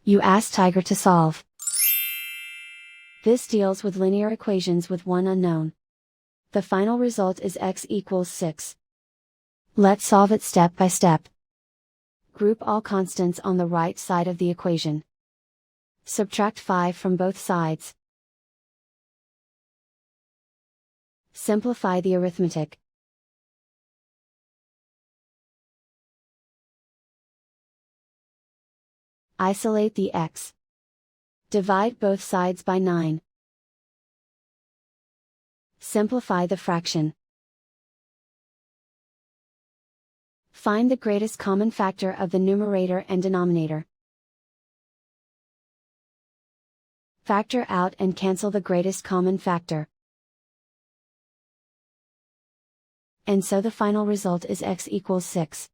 You ask Tiger to solve. This deals with linear equations with one unknown. The final result is x equals 6. Let's solve it step by step. Group all constants on the right side of the equation. Subtract 5 from both sides. Simplify the arithmetic. Isolate the x. Divide both sides by 9. Simplify the fraction. Find the greatest common factor of the numerator and denominator. Factor out and cancel the greatest common factor. And so the final result is x equals 6.